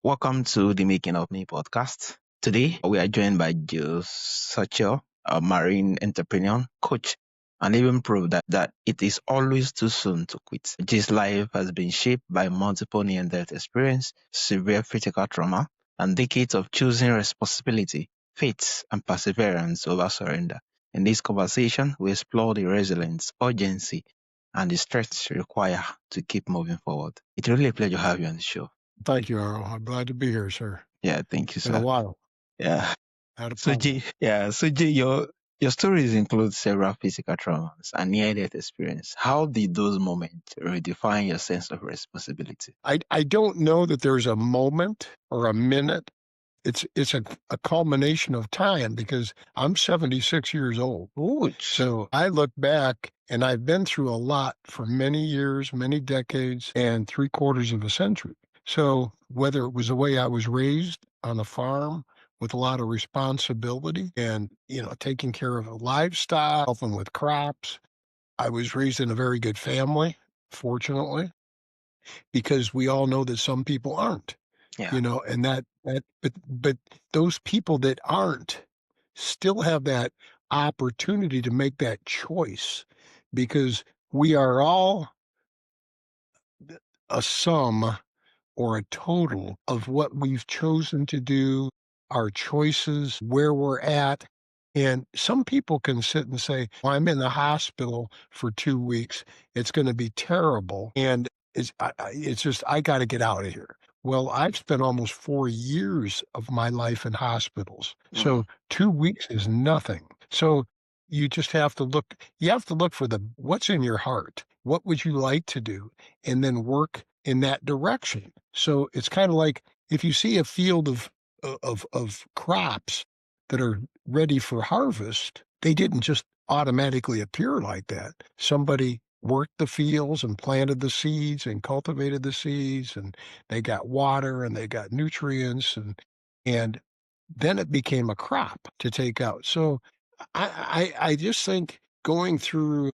Welcome to the Making of Me podcast. Today, we are joined by Jay Setchell, a marine entrepreneur, coach, and even proof that it is always too soon to quit. Jay's life has been shaped by multiple near-death experience, severe physical trauma, and decades of choosing responsibility, faith, and perseverance over surrender. In this conversation, we explore the resilience, urgency, and the strength required to keep moving forward. It's really a pleasure to have you on the show. Thank you, Aro. I'm glad to be here, sir. Yeah, thank you, Been a sir. while. Yeah. Had a So problem. Jay, your stories include several physical traumas and near-death experience. How did those moments redefine your sense of responsibility? I don't know that there's a moment or a minute. It's a culmination of time because I'm 76 years old. Ouch. So I look back and I've been through a lot for many years, many decades, and 3/4 of a century. So whether it was the way I was raised on a farm with a lot of responsibility and, taking care of livestock, helping with crops. I was raised in a very good family, fortunately, because we all know that some people aren't, Yeah. and but those people that aren't still have that opportunity to make that choice because we are all a sum or a total of what we've chosen to do, our choices, where we're at. And some people can sit and say, well, I'm in the hospital for 2 weeks. It's going to be terrible. And it's just, I got to get out of here. Well, I've spent almost 4 years of my life in hospitals. So 2 weeks is nothing. So you just have to look for what's in your heart. What would you like to do? And then work in that direction. So it's kind of like if you see a field of crops that are ready for harvest, they didn't just automatically appear like that. Somebody worked the fields and planted the seeds and cultivated the seeds, and they got water and they got nutrients, and then it became a crop to take out. So I just think going through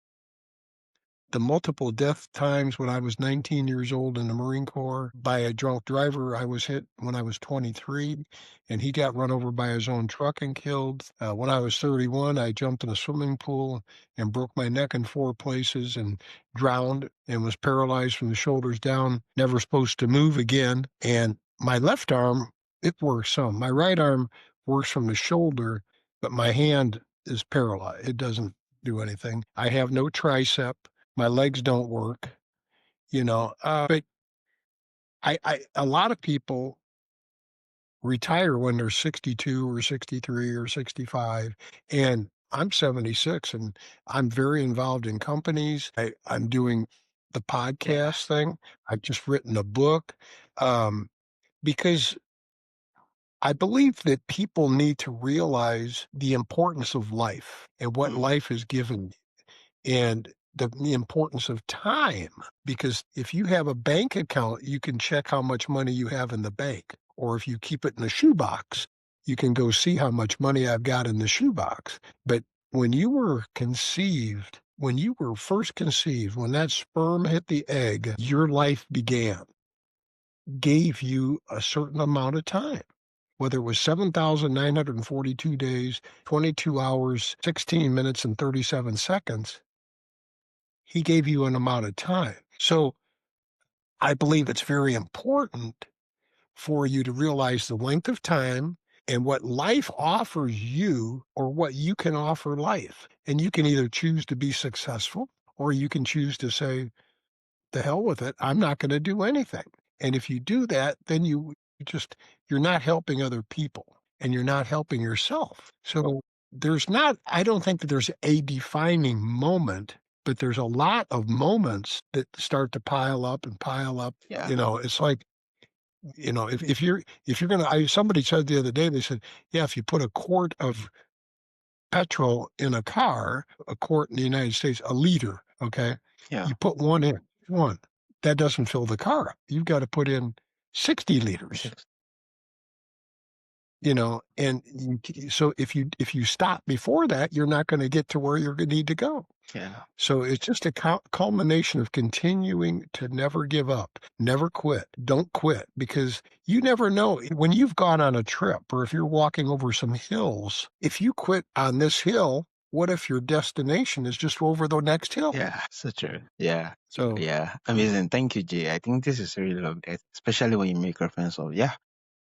the multiple death times when I was 19 years old in the Marine Corps by a drunk driver. I was hit when I was 23, and he got run over by his own truck and killed. When I was 31, I jumped in a swimming pool and broke my neck in 4 places and drowned and was paralyzed from the shoulders down, never supposed to move again. And my left arm, it works some. My right arm works from the shoulder, but my hand is paralyzed. It doesn't do anything. I have no tricep. My legs don't work, but a lot of people retire when they're 62 or 63 or 65, and I'm 76, and I'm very involved in companies. I'm doing the podcast thing. I've just written a book, because I believe that people need to realize the importance of life and what life has given and the importance of time. Because if you have a bank account, you can check how much money you have in the bank. Or if you keep it in a shoebox, you can go see how much money I've got in the shoebox. But when you were conceived, when you were first conceived, when that sperm hit the egg, your life began, gave you a certain amount of time. Whether it was 7,942 days, 22 hours, 16 minutes, and 37 seconds, he gave you an amount of time. So I believe it's very important for you to realize the length of time and what life offers you or what you can offer life. And you can either choose to be successful or you can choose to say, the hell with it, I'm not going to do anything. And if you do that, then you're not helping other people and you're not helping yourself. So I don't think that there's a defining moment, but there's a lot of moments that start to pile up and pile up. Yeah. It's like, if you're gonna, somebody said the other day, they said, yeah, if you put a quart of petrol in a car, a quart in the United States, a liter, okay, Yeah. you put one in, that doesn't fill the car up. You've got to put in 60 liters. And so if you stop before that, you're not going to get to where you need to go. Yeah. So it's just a culmination of continuing to never give up, never quit. Don't quit because you never know when you've gone on a trip or if you're walking over some hills, if you quit on this hill, what if your destination is just over the next hill? Yeah, so true. Yeah. So, Yeah. Amazing. Thank you, Jay. I think this is really lovely, especially when you make reference of, yeah,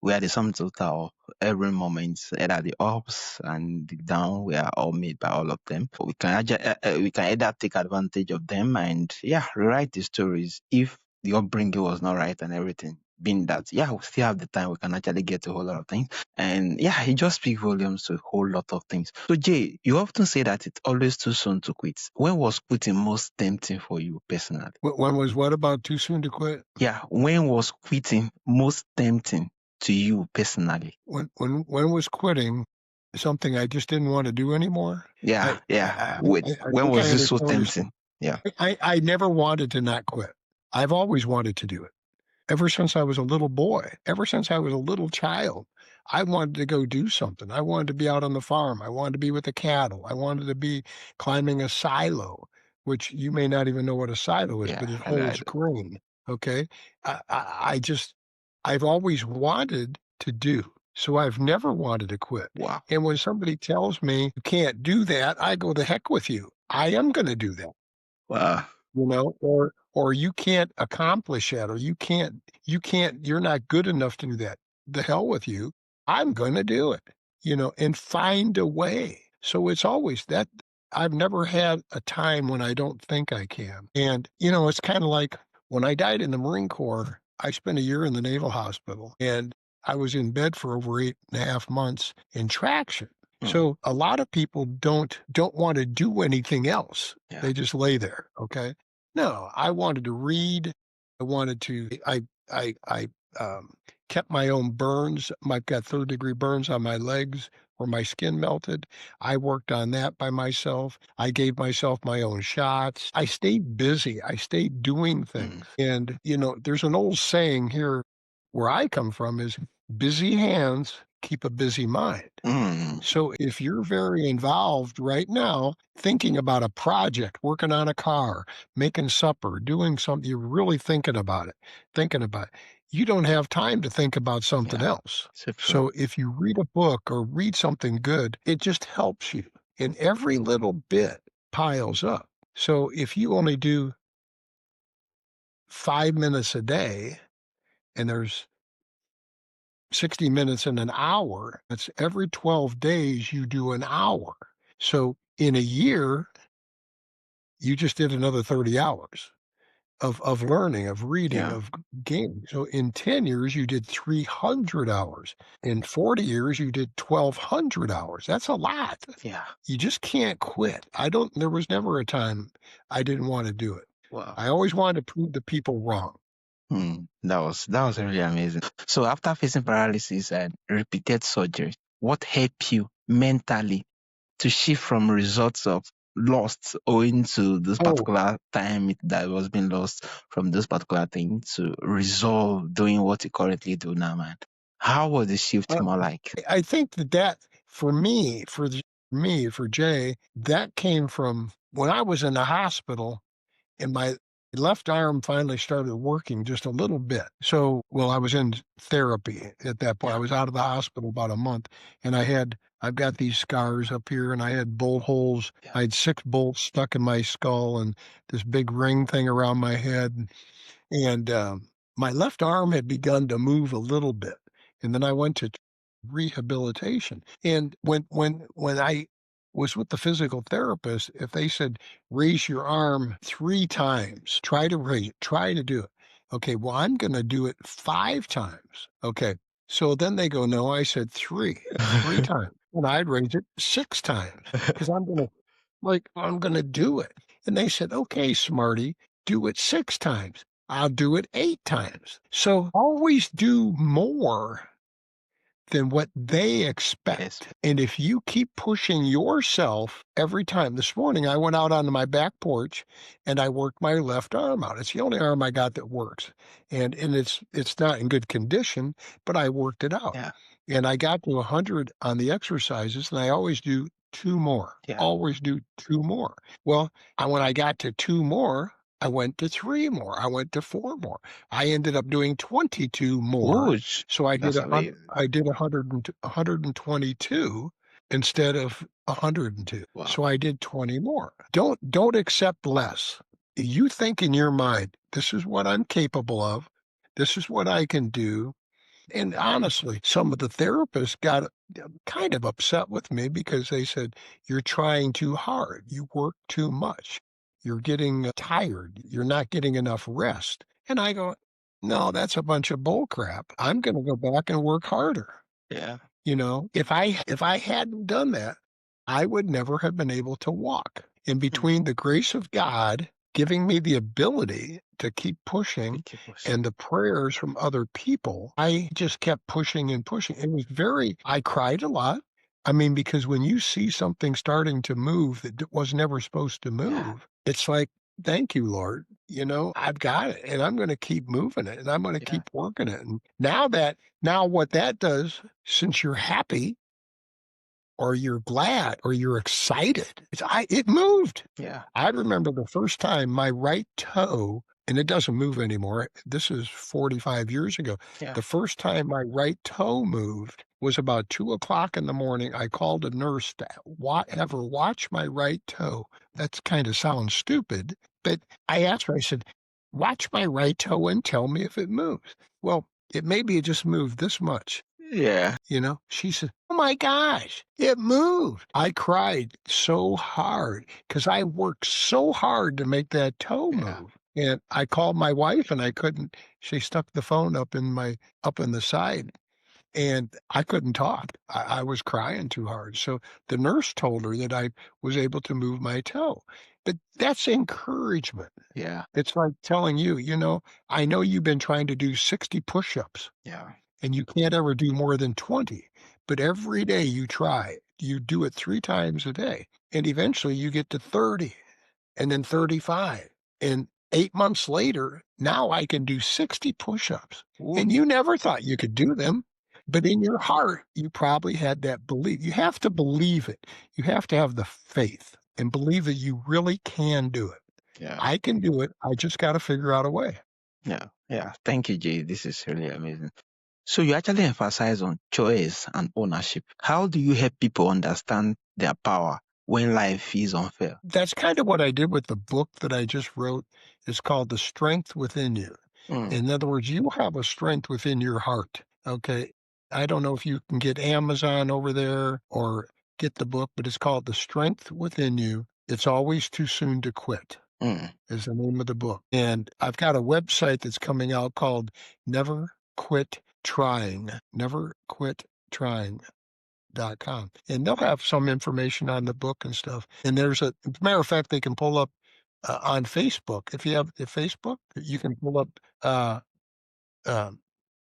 we are the sum total of every moment, either the ups and the down. We are all made by all of them. We can either take advantage of them and yeah, rewrite the stories if the upbringing was not right and everything. Being that, yeah, we still have the time, we can actually get to a whole lot of things. And yeah, it just speaks volumes to a whole lot of things. So Jay, you often say that it's always too soon to quit. When was quitting most tempting for you personally? when was what about too soon to quit? Yeah, when was quitting most tempting to you personally? When was quitting something I just didn't want to do anymore? Yeah, I yeah. I, Wait, I when think I was this so understand what you're saying. tempting? Yeah. I never wanted to not quit. I've always wanted to do it. Ever since I was a little boy, ever since I was a little child, I wanted to go do something. I wanted to be out on the farm. I wanted to be with the cattle. I wanted to be climbing a silo, which you may not even know what a silo is, Yeah, but it I holds grain. Okay. I just, I've always wanted to do. So I've never wanted to quit. wow. And when somebody tells me you can't do that, I go the heck with you. I am going to do that, Wow. or you can't accomplish that, or you're not good enough to do that. The hell with you. I'm gonna do it, and find a way. So it's always that I've never had a time when I don't think I can. And, it's kinda like when I died in the Marine Corps, I spent a year in the Naval Hospital, and I was in bed for over 8.5 months in traction. Hmm. So a lot of people don't wanna do anything else. Yeah. They just lay there, okay? No, I wanted to read. I wanted to I kept my own burns. I've got third-degree burns on my legs where my skin melted. I worked on that by myself. I gave myself my own shots. I stayed busy. I stayed doing Hmm. things. And, there's an old saying here where I come from is busy hands keep a busy mind. Hmm. So if you're very involved right now, thinking about a project, working on a car, making supper, doing something, you're really thinking about it. You don't have time to think about something Yeah. else. So true. So if you read a book or read something good, it just helps you. And every little bit piles up. So if you only do 5 minutes a day and there's 60 minutes in an hour. That's every 12 days you do an hour. So in a year, you just did another 30 hours of learning, of reading, Yeah. of gaining. So in 10 years, you did 300 hours. In 40 years, you did 1,200 hours. That's a lot. Yeah. You just can't quit. There was never a time I didn't want to do it. Wow. I always wanted to prove the people wrong. Hmm. That was really amazing. So after facing paralysis and repeated surgery, what helped you mentally to shift from results of lost owing to this Oh, particular time that was being lost from this particular thing to resolve doing what you currently do now, man? How was the shift uh, more like? I think that for me, for Jay, that came from when I was in the hospital and my left arm finally started working just a little bit. So, well, I was in therapy at that point. I Yeah, was out of the hospital about a month and I've got these scars up here and I had bolt holes. yeah, I had 6 bolts stuck in my skull and this big ring thing around my head. And, my left arm had begun to move a little bit, and then I went to rehabilitation, and when I was with the physical therapist, if they said, "Raise your arm 3 times, try to raise it, try to do it." Okay, well, I'm gonna do it 5 times. Okay, so then they go, "No," I said, 3 times, and I'd raise it 6 times because I'm gonna do it. And they said, "Okay, smarty, do it 6 times." I'll do it 8 times. So always do more than what they yes, expect. And if you keep pushing yourself every time, this morning I went out onto my back porch and I worked my left arm out. It's the only arm I got that works. And it's not in good condition, but I worked it out. yeah, And I got to 100 on the exercises, and I always do 2 more. Yeah. Always do 2 more. Well, when I got to 2 more, I went to 3 more. I went to 4 more. I ended up doing 22 more. Whoosh. So That's amazing. I did 122 instead of 102. Wow. So I did 20 more. Don't accept less. You think in your mind, "This is what I'm capable of. This is what I can do." And honestly, some of the therapists got kind of upset with me because they said, "You're trying too hard. You work too much. You're getting tired. You're not getting enough rest." And I go, "No, that's a bunch of bull crap. I'm going to go back and work harder." Yeah. If I hadn't done that, I would never have been able to walk. And Hmm. between the grace of God giving me the ability to keep To pushing keep pushing. and the prayers from other people, I just kept pushing and pushing. I cried a lot. I mean, because when you see something starting to move that was never supposed to Yeah. move, it's like, thank you, Lord. I've got it and I'm going to keep moving it and I'm going to Yeah. keep working it. And now what that does, since you're happy or you're glad or you're excited, it moved. Yeah. I remember the first time my right toe, and it doesn't move anymore. This is 45 years ago. Yeah. The first time my right toe moved was about 2 o'clock in the morning. I called a nurse to have her watch my right toe. That's kind of sounds stupid, but I asked her, I said, watch my right toe and tell me if it moves. Well, it just moved this much. Yeah. She said, "Oh my gosh, it moved." I cried so hard because I worked so hard to make that toe Yeah. move. And I called my wife and I couldn't, she stuck the phone up in the side and I couldn't talk. I was crying too hard. So the nurse told her that I was able to move my toe. But that's encouragement. Yeah. It's like telling you, I know you've been trying to do 60 push-ups Yeah. and you can't ever do more than 20. But every day you try, you do it 3 times a day, and eventually you get to 30 and then 35. And 8 months later, now I can do 60 push-ups. Ooh. And you never thought you could do them, but in your heart, you probably had that belief. You have to believe it. You have to have the faith and believe that you really can do it. Yeah. I can do it. I just got to figure out a way. Yeah. Yeah. Thank you, Jay. This is really amazing. So you actually emphasize on choice and ownership. How do you help people understand their power when life is unfair? That's kind of what I did with the book that I just wrote. It's called The Strength Within You. Mm. In other words, you have a strength within your heart. Okay. I don't know if you can get Amazon over there or get the book, but it's called The Strength Within You. It's Always Too Soon to Quit, Mm. is the name of the book. And I've got a website that's coming out called Never Quit Trying. Never Quit Trying. Com. And they'll have some information on the book and stuff. And as a matter of fact, they can pull up on Facebook. If you have the Facebook, you can pull up uh, uh,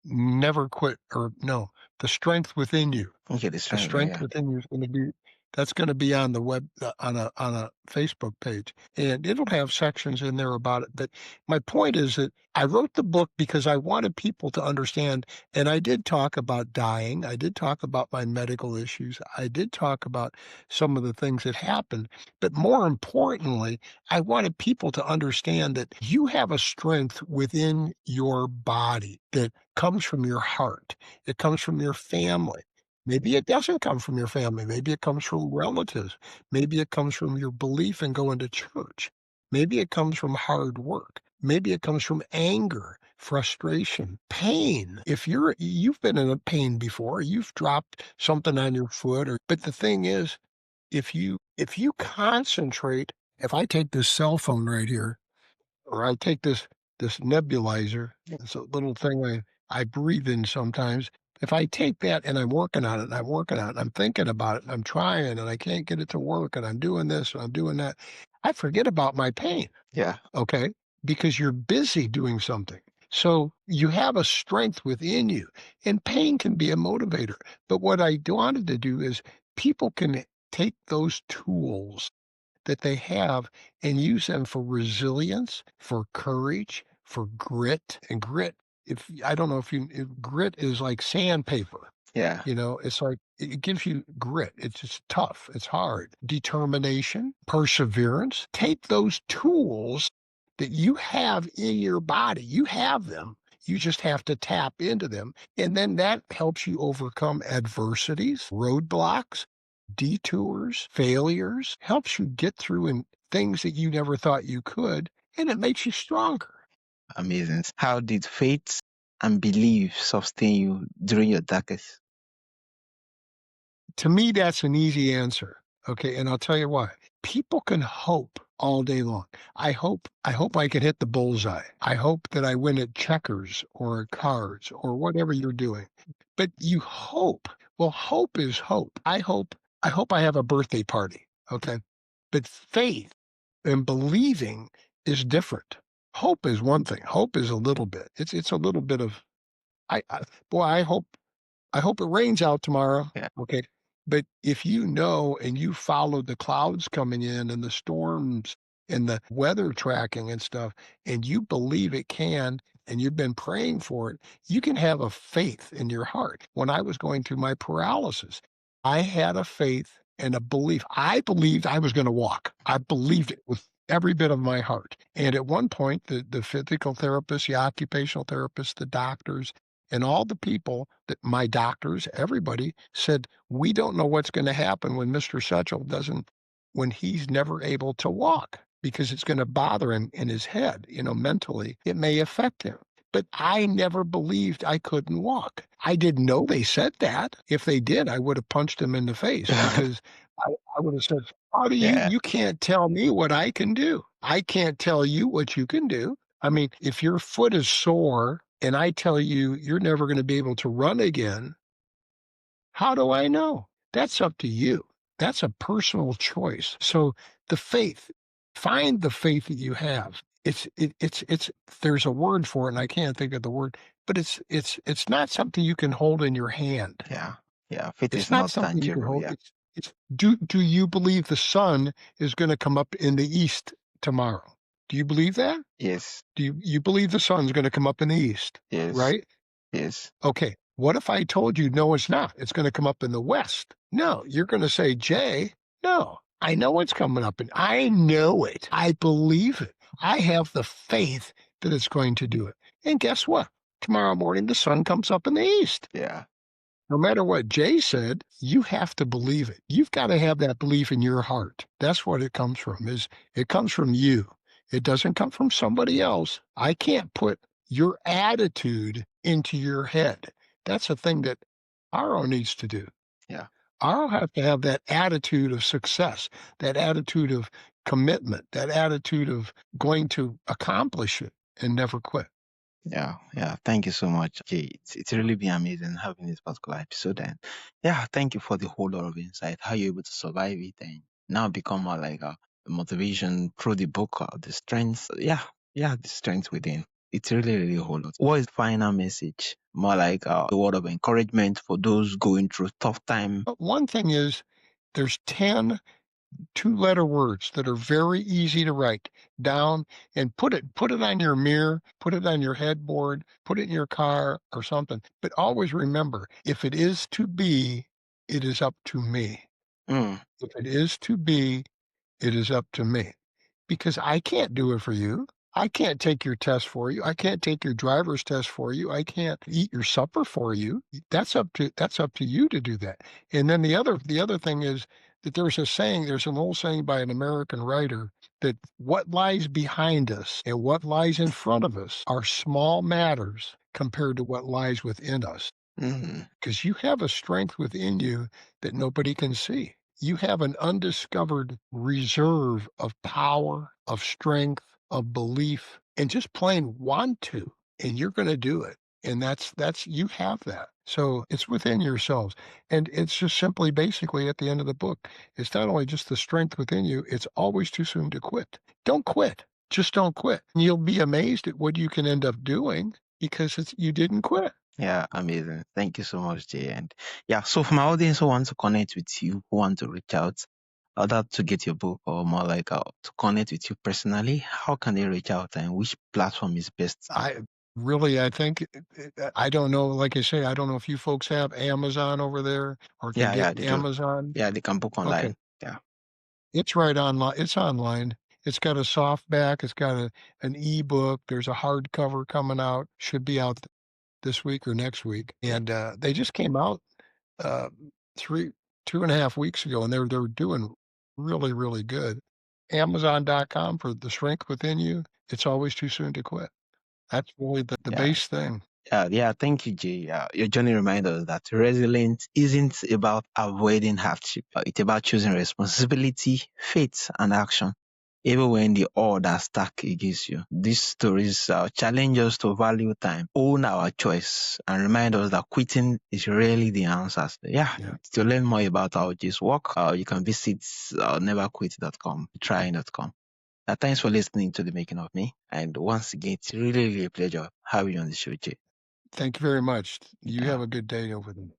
Never Quit, or no, The Strength Within You. Okay, the The strength. strength Yeah. within you is going to be that's going to be on the web on a Facebook page, and it'll have sections in there about it. But my point is that I wrote the book because I wanted people to understand, and I did talk about dying. I did talk about my medical issues. I did talk about some of the things that happened. But more importantly, I wanted people to understand that you have a strength within your body that comes from your heart. It comes from your family. Maybe it doesn't come from your family. Maybe it comes from relatives. Maybe it comes from your belief in going to church. Maybe it comes from hard work. Maybe it comes from anger, frustration, pain. If you've been in a pain before, you've dropped something on your foot but the thing is, if you concentrate, if I take this cell phone right here, or I take this nebulizer, it's a little thing I breathe in sometimes. If I take that and I'm working on it, and I'm working on it, and I'm thinking about it, and I'm trying, and I can't get it to work, and I'm doing this, and I'm doing that, I forget about my pain, Yeah. okay? Because you're busy doing something. So you have a strength within you, and pain can be a motivator. But what I wanted to do is people can take those tools that they have and use them for resilience, for courage, for grit. And grit, if I don't know if grit is like sandpaper. Yeah. It's like it gives you grit. It's just tough. It's hard. Determination, perseverance. Take those tools that you have in your body. You have them. You just have to tap into them. And then that helps you overcome adversities, roadblocks, detours, failures, helps you get through in things that you never thought you could, and it makes you stronger. Amazing. How did faith and belief sustain you during your darkest? To me, that's an easy answer. Okay. And I'll tell you why. People can hope all day long. I hope I can hit the bullseye. I hope that I win at checkers or at cards or whatever you're doing. But you hope. Well, hope is hope. I hope I have a birthday party. Okay. But faith and believing is different. Hope is one thing. Hope is a little bit. It's a little bit of I boy, I hope it rains out tomorrow. Yeah. Okay. But if you know and you follow the clouds coming in and the storms and the weather tracking and stuff, and you believe it can, and you've been praying for it, you can have a faith in your heart. When I was going through my paralysis, I had a faith and a belief. I believed I was going to walk. I believed it with every bit of my heart. And at one point, the physical therapist, the occupational therapist, the doctors, and all the people that my doctors, everybody said, we don't know what's going to happen when Mr. Setchell when he's never able to walk because it's going to bother him in his head, mentally. It may affect him. But I never believed I couldn't walk. I didn't know they said that. If they did, I would have punched him in the face because I would have said, how do Yeah. you can't tell me what I can do. I can't tell you what you can do. I mean, if your foot is sore and I tell you you're never going to be able to run again, how do I know? That's up to you. That's a personal choice. So the faith, find the faith that you have. It's there's a word for it and I can't think of the word, but it's not something you can hold in your hand. Yeah. Yeah. Faith It's is not not something you can tangible. hold. Yeah. It's do you believe the sun is going to come up in the east tomorrow? Do you believe that? Yes. Do you believe the sun's gonna come up in the east, Yes. right? Yes. Okay, what if I told you, "No, it's not, it's gonna come up in the west?" No, you're gonna say, "Jay, no, I know it's coming up and I know it. I believe it. I have the faith that it's going to do it." And guess what? Tomorrow morning, the sun comes up in the east. Yeah. No matter what Jay said, you have to believe it. You've got to have that belief in your heart. That's what it comes from. Is it comes from you. It doesn't come from somebody else. I can't put your attitude into your head. That's a thing that Aro needs to do. Yeah. Aro have to have that attitude of success, that attitude of commitment, that attitude of going to accomplish it and never quit. Yeah, yeah. Thank you so much, Jay. It's really been amazing having this particular episode. And yeah, thank you for the whole lot of insight, how you're able to survive it and now become more like a motivation through the book, the strengths. Yeah, yeah, the strength within. It's really, really a whole lot. What is the final message? More like a word of encouragement for those going through tough time. But one thing is, there's 10 two-letter words that are very easy to write down and put it on your mirror, put it on your headboard, put it in your car or something. But always remember, if it is to be, it is up to me. Mm, If it is to be, it is up to me. Because I can't do it for you. I can't take your test for you. I can't take your driver's test for you. I can't eat your supper for you. That's up to you to do that. And then the other thing is that there's an old saying by an American writer that what lies behind us and what lies in front of us are small matters compared to what lies within us. mm, Because you have a strength within you that nobody can see. You have an undiscovered reserve of power, of strength, of belief, and just plain want to, and you're going to do it. And that's you have that. So it's within yourselves. And it's just simply basically at the end of the book, it's not only just the strength within you, it's always too soon to quit. Don't quit. Just don't quit. And you'll be amazed at what you can end up doing because you didn't quit. yeah, amazing. Thank you so much, Jay. And yeah, so for my audience who want to connect with you, who want to reach out, other to get your book or more like to connect with you personally, how can they reach out and which platform is best? I Really, I think I don't know, like I say, I don't know if you folks have Amazon over there or can Yeah, get yeah, they do. Amazon. Yeah, they can book Okay. online. Yeah, It's right online. It's online. It's got a softback. It's got an ebook. There's a hardcover coming out. Should be out this week or next week. okay. And they just came out uh, 2.5 weeks ago, and they're doing really, really good. Amazon.com for the strength within you. It's always too soon to quit. That's really the Yeah. base thing. Yeah, thank you, Jay. Your journey reminds us that resilience isn't about avoiding hardship. It's about choosing responsibility, faith, and action, even when the odds are stacked against you. These stories challenge us to value time, own our choice, and remind us that quitting is really the answer. Yeah, Yeah. to learn more about our Jay's work, you can visit neverquit.com, trying.com. Thanks for listening to The Making of Me. And once again, it's really, really a pleasure having you on the show, Jay. Thank you very much. You Yeah. have a good day over there.